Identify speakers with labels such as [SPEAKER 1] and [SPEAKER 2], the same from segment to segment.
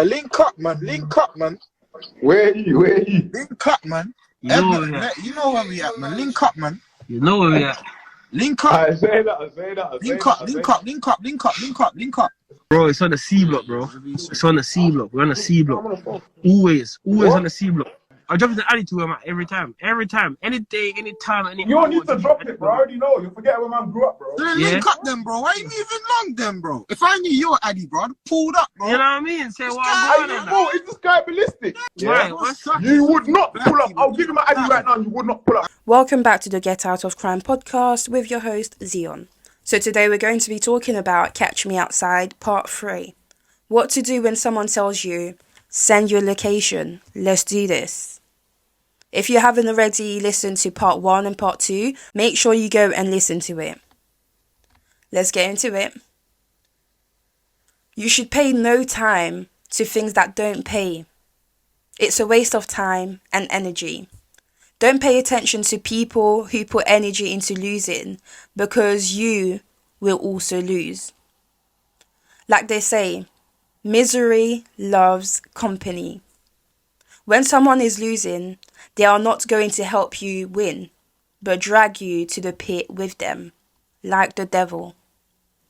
[SPEAKER 1] Link up, man. Link up, man.
[SPEAKER 2] Where are you? Where are you?
[SPEAKER 1] Link up, man.
[SPEAKER 3] You know where we at.
[SPEAKER 1] You know where we at, man. Link up, man.
[SPEAKER 3] You know where we at.
[SPEAKER 1] Link up.
[SPEAKER 2] I say that.
[SPEAKER 1] Link up.
[SPEAKER 3] Bro, it's on the C block, bro. It's on the C block. We're on the C block. Always on the C block. I drop the alley to him every time. Any day, any time, any
[SPEAKER 2] You don't need to drop it, bro. I already know. You forget where man grew up, bro.
[SPEAKER 1] So link up then, bro. Why are you moving long then, bro? If I knew you were Addy, bro, I'd pulled up, bro.
[SPEAKER 3] You know what I mean? Say what
[SPEAKER 2] Hey,
[SPEAKER 3] I'm
[SPEAKER 2] bro, is this guy ballistic?
[SPEAKER 3] Right, what's up?
[SPEAKER 2] You would not pull up. I'll give him an Addy right now. You would not pull up.
[SPEAKER 4] Welcome back to the Get Out of Crime podcast with your host, Zion. So today we're going to be talking about Catch Me Outside, part 3. What to do when someone tells you, send your location, let's do this. If you haven't already listened to part 1 and part 2, make sure you go and listen to it. Let's get into it. You should pay no time to things that don't pay. It's a waste of time and energy. Don't pay attention to people who put energy into losing, because you will also lose. Like they say, misery loves company. When someone is losing, they are not going to help you win, but drag you to the pit with them, like the devil.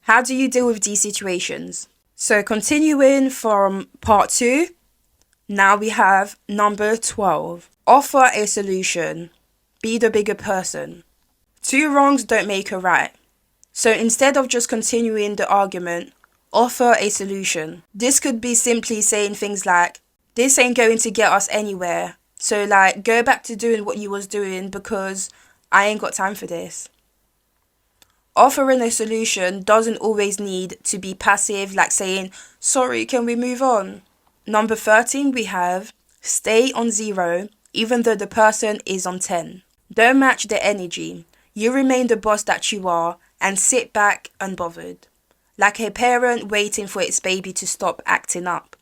[SPEAKER 4] How do you deal with these situations? So continuing from part 2, now we have number 12. Offer a solution. Be the bigger person. 2 wrongs don't make a right. So instead of just continuing the argument, offer a solution. This could be simply saying things like, this ain't going to get us anywhere. So like, go back to doing what you was doing because I ain't got time for this. Offering a solution doesn't always need to be passive, like saying, sorry, can we move on? Number 13, we have stay on 0, even though the person is on 10. Don't match the energy. You remain the boss that you are and sit back unbothered, like a parent waiting for its baby to stop acting up.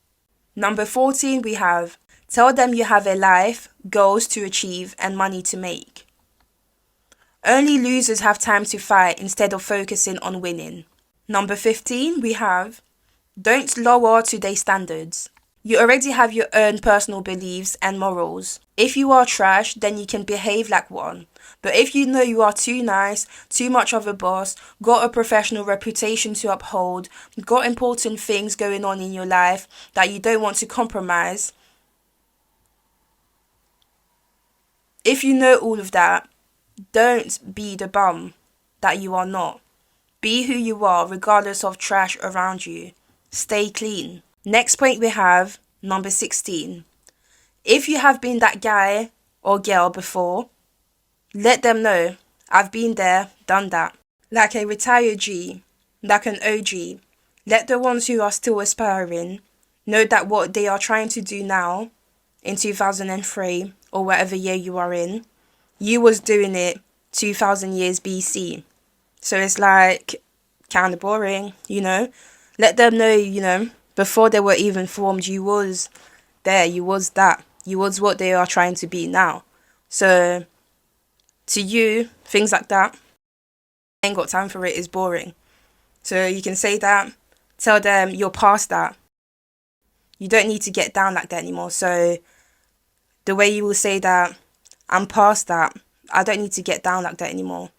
[SPEAKER 4] Number 14, we have tell them you have a life, goals to achieve, and money to make. Only losers have time to fight instead of focusing on winning. Number 15, we have don't lower today's standards. You already have your own personal beliefs and morals. If you are trash, then you can behave like one. But if you know you are too nice, too much of a boss, got a professional reputation to uphold, got important things going on in your life that you don't want to compromise, if you know all of that, don't be the bum that you are not. Be who you are regardless of trash around you. Stay clean. Next point we have, number 16. If you have been that guy or girl before, let them know, I've been there, done that. Like a retired G, like an OG, let the ones who are still aspiring know that what they are trying to do now, in 2003, or whatever year you are in, you was doing it 2000 years BC. So it's like, kind of boring, you know. Let them know, you know, before they were even formed, you was there, you was that. You was what they are trying to be now. So, to you, things like that, I ain't got time for it, it's boring. So you can say that, tell them you're past that. You don't need to get down like that anymore. So, the way you will say that, I'm past that, I don't need to get down like that anymore.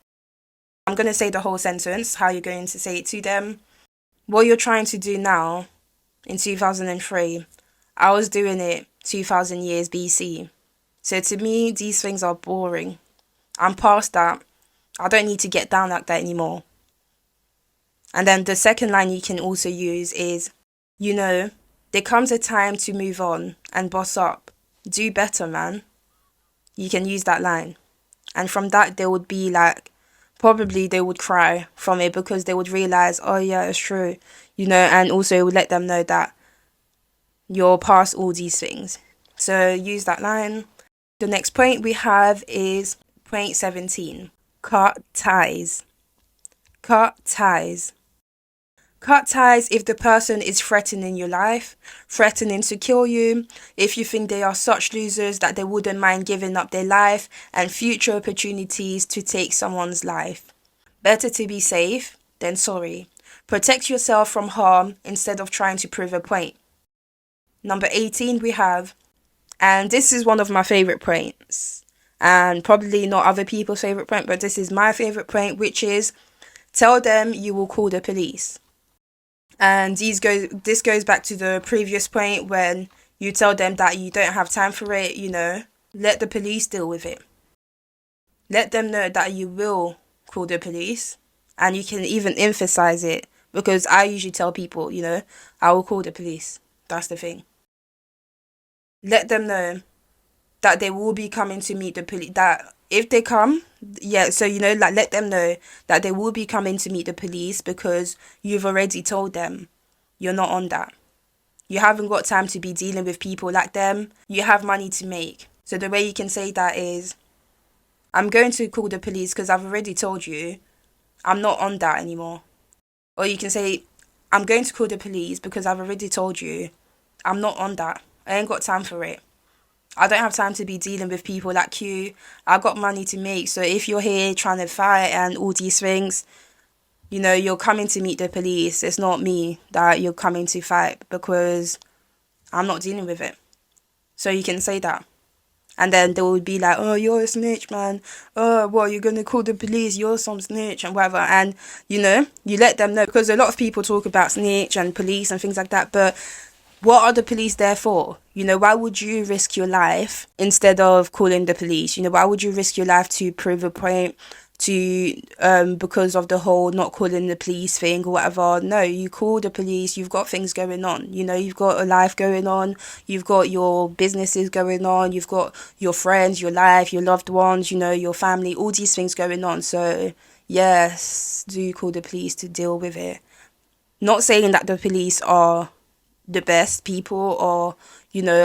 [SPEAKER 4] I'm going to say the whole sentence, how you're going to say it to them. What you're trying to do now, in 2003, I was doing it 2000 years BC. So to me, these things are boring. I'm past that. I don't need to get down like that anymore. And then the second line you can also use is, you know, there comes a time to move on and boss up. Do better, man. You can use that line. And from that, they would be like, probably they would cry from it because they would realize, oh yeah, it's true. You know, and also it would let them know that you're past all these things. So use that line. The next point we have is point 17. Cut ties. Cut ties. Cut ties if the person is threatening your life, threatening to kill you, if you think they are such losers that they wouldn't mind giving up their life and future opportunities to take someone's life. Better to be safe than sorry. Protect yourself from harm instead of trying to prove a point. Number 18 we have, and this is one of my favourite points, and probably not other people's favourite point, but this is my favourite point, which is tell them you will call the police. And this goes back to the previous point when you tell them that you don't have time for it, let the police deal with it. Let them know that you will call the police, and you can even emphasize it, because I usually tell people, I will call the police. That's the thing. Let them know that they will be coming to meet the police, that if they come, so let them know that they will be coming to meet the police, because you've already told them you're not on that. You haven't got time to be dealing with people like them. You have money to make. So the way you can say that is, I'm going to call the police because I've already told you I'm not on that anymore. Or you can say, I'm going to call the police because I've already told you I'm not on that. I ain't got time for it. I don't have time to be dealing with people like you. I got money to make. So if you're here trying to fight and all these things, you're coming to meet the police. It's not me that you're coming to fight, because I'm not dealing with it. So you can say that. And then they will be like, oh, you're a snitch, man. Oh, well, you're going to call the police. You're some snitch and whatever. And, you let them know. Because a lot of people talk about snitch and police and things like that. But what are the police there for? Why would you risk your life instead of calling the police? Why would you risk your life to prove a point, because of the whole not calling the police thing or whatever? No, you call the police. You've got things going on. You've got a life going on. You've got your businesses going on. You've got your friends, your life, your loved ones, your family, all these things going on. So, yes, do call the police to deal with it. Not saying that the police are the best people or,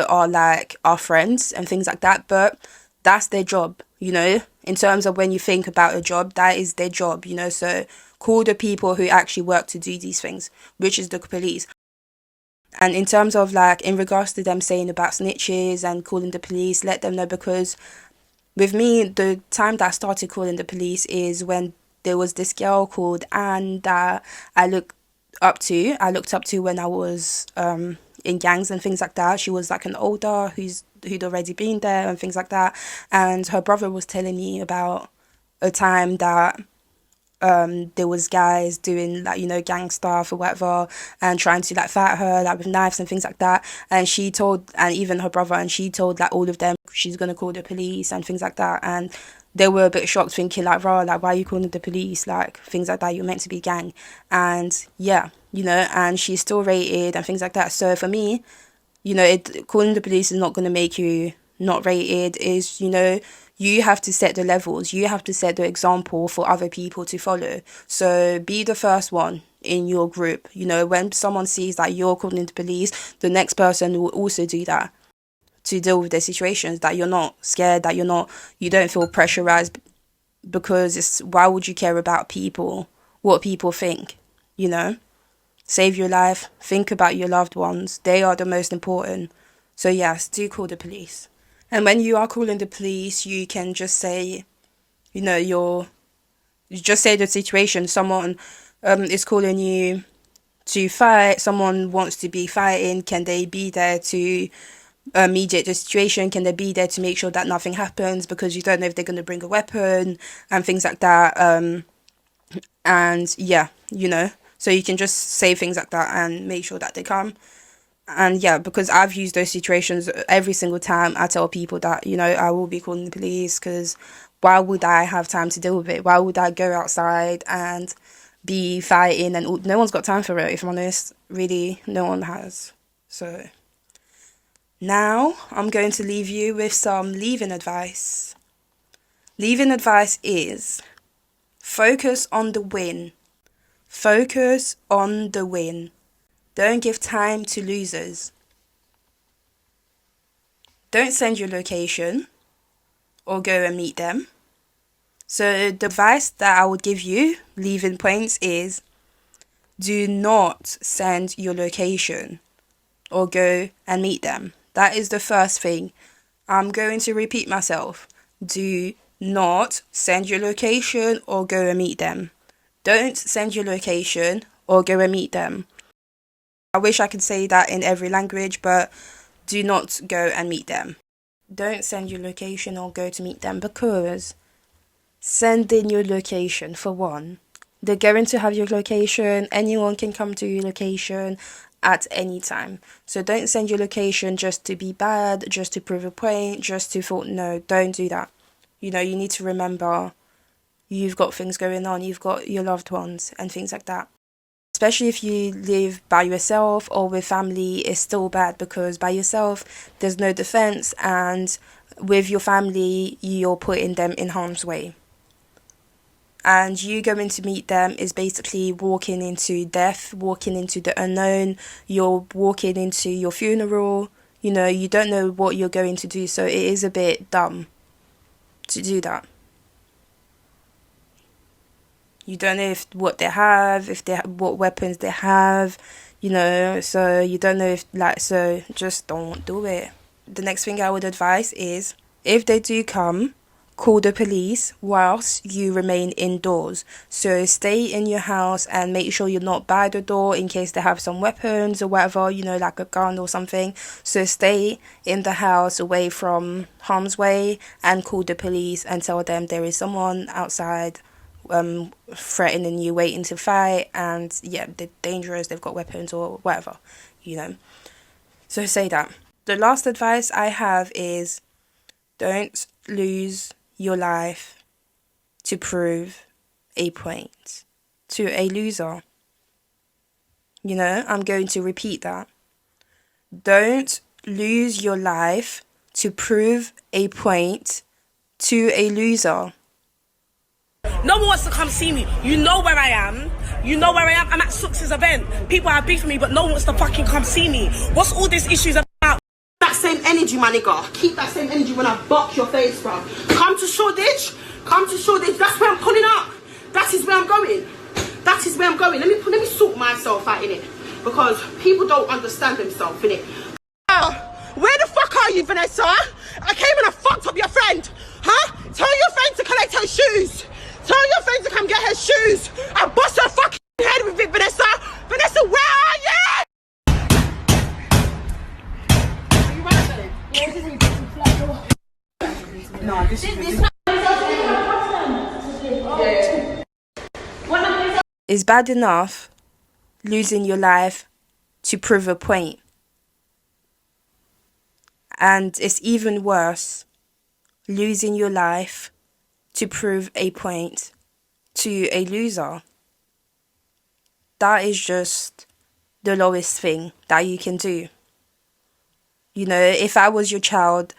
[SPEAKER 4] are like our friends and things like that, but that's their job, in terms of when you think about a job, that is their job, so call the people who actually work to do these things, which is the police. And in terms of in regards to them saying about snitches and calling the police, let them know, because with me, the time that I started calling the police is when there was this girl called Anne that I looked up to when I was in gangs and things like that. She was an older who'd already been there and things like that, and her brother was telling me about a time that there was guys doing gang stuff or whatever and trying to fight her with knives and things like that, and she told all of them she's gonna call the police and things like that, and they were a bit shocked, thinking why are you calling the police, things like that, you're meant to be gang. And and she's still rated and things like that. So for me, calling the police is not going to make you not rated. Is you have to set the levels, you have to set the example for other people to follow. So be the first one in your group. When someone sees that you're calling the police, the next person will also do that, to deal with the situations, that you're not scared, that you don't feel pressurized, because why would you care about people, what people think? Save your life, think about your loved ones, they are the most important. So yes, do call the police. And when you are calling the police, you can just say, you just say the situation. Someone is calling you to fight, someone wants to be fighting, can they be there to mediate the situation? Can they be there to make sure that nothing happens, because you don't know if they're going to bring a weapon and things like that. And yeah, so you can just say things like that and make sure that they come. And yeah, because I've used those situations every single time. I tell people that I will be calling the police, because why would I have time to deal with it? Why would I go outside and be fighting? And no one's got time for it, if I'm honest. Really, no one has. So now I'm going to leave you with some leaving advice. Leaving advice is focus on the win. Focus on the win. Don't give time to losers. Don't send your location or go and meet them. So the advice that I would give you, leaving points, is do not send your location or go and meet them. That is the first thing. I'm going to repeat myself. Do not send your location or go and meet them. Don't send your location or go and meet them. I wish I could say that in every language, but do not go and meet them. Don't send your location or go to meet them, because sending your location, for one, they're going to have your location. Anyone can come to your location at any time. So don't send your location just to be bad, just to prove a point, just to thought. No, don't do that. You know, you need to remember you've got things going on, you've got your loved ones and things like that. Especially if you live by yourself or with family, it's still bad, because by yourself there's no defense, and with your family you're putting them in harm's way. And you going to meet them is basically walking into death, walking into the unknown. You're walking into your funeral. You know, you don't know what you're going to do, so it is a bit dumb to do that. You don't know what they have, what weapons they have, you know, so you don't know so just don't do it. The next thing I would advise is, if they do come, call the police whilst you remain indoors. So stay in your house and make sure you're not by the door in case they have some weapons or whatever, you know, like a gun or something. So stay in the house away from harm's way and call the police and tell them there is someone outside threatening you, waiting to fight, and yeah, they're dangerous, they've got weapons or whatever, you know. So say that. The last advice I have is, don't lose your life to prove a point to a loser. You know, I'm going to repeat that. Don't lose your life to prove a point to a loser.
[SPEAKER 5] No one wants to come see me. You know where I am. You know where I am. I'm at Sux's event. People have beef with me, but no one wants to fucking come see me. What's all these issues about?
[SPEAKER 6] That same energy, my nigga. Keep that same energy when I buck your face, bro. Come to Shoreditch. Come to Shoreditch. That's where I'm pulling up. That is where I'm going. That is where I'm going. Let me sort myself out in it, because people don't understand themselves in it. Where the fuck are you, Vanessa? I came and I fucked up your friend. Huh? Tell your friend to collect her shoes. Tell your friend to come get her shoes. I bust her fucking head with it, Vanessa. Vanessa, where are you? No, this is
[SPEAKER 4] It's bad enough losing your life to prove a point. And it's even worse losing your life to prove a point to a loser. That is just the lowest thing that you can do. You know, if I was your child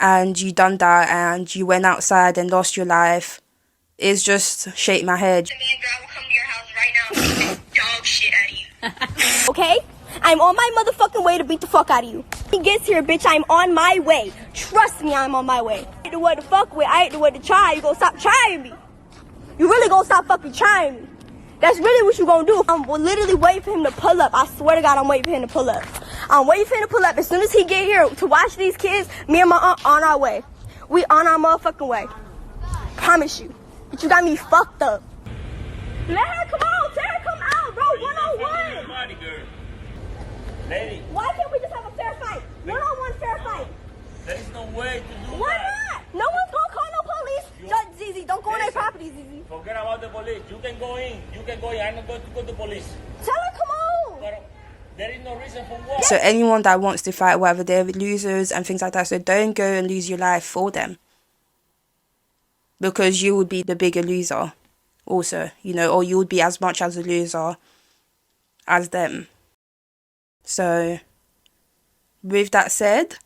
[SPEAKER 4] and you done that and you went outside and lost your life, it's just shake my head.
[SPEAKER 7] Amanda, I will come to your house right now and dog shit at you.
[SPEAKER 8] Okay? I'm on my motherfucking way to beat the fuck out of you. He gets here, bitch, I'm on my way. Trust me, I'm on my way. I ain't the one to fuck with, I ain't the one to try. You gonna stop trying me. You really gonna stop fucking trying me. That's really what you gonna do. I'm literally waiting for him to pull up. I swear to God, I'm waiting for him to pull up. I'm waiting for him to pull up. As soon as he get here to watch these kids, me and my aunt on our way. We on our motherfucking way. Promise you. But you got me fucked up. Let her come on. Tell her come out, bro. 101.
[SPEAKER 9] Lady.
[SPEAKER 8] Why can't we just have a fair fight? One-on-one fair fight.
[SPEAKER 9] There is no way to do
[SPEAKER 8] Why
[SPEAKER 9] that.
[SPEAKER 8] not? No one's gonna call no police. Just Zizi, don't go on their property, Zizi.
[SPEAKER 9] Forget about the police. You can go in. You can go in. I'm not going to go to the police.
[SPEAKER 8] Tell her come on.
[SPEAKER 9] But there is no reason for what.
[SPEAKER 4] So anyone that wants to fight, whether they're losers and things like that, so don't go and lose your life for them. Because you would be the bigger loser also, you know, or you would be as much as a loser as them. So, with that said,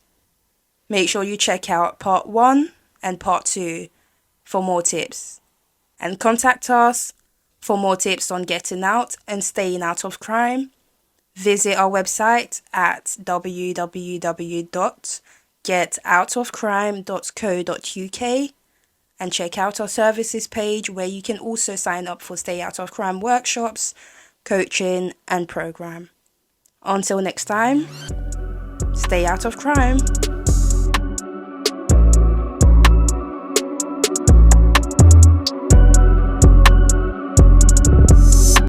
[SPEAKER 4] make sure you check out part 1 and part 2 for more tips. And contact us for more tips on getting out and staying out of crime. Visit our website at www.getoutofcrime.co.uk and check out our services page where you can also sign up for Stay Out of Crime workshops, coaching and program. Until next time, stay out of crime.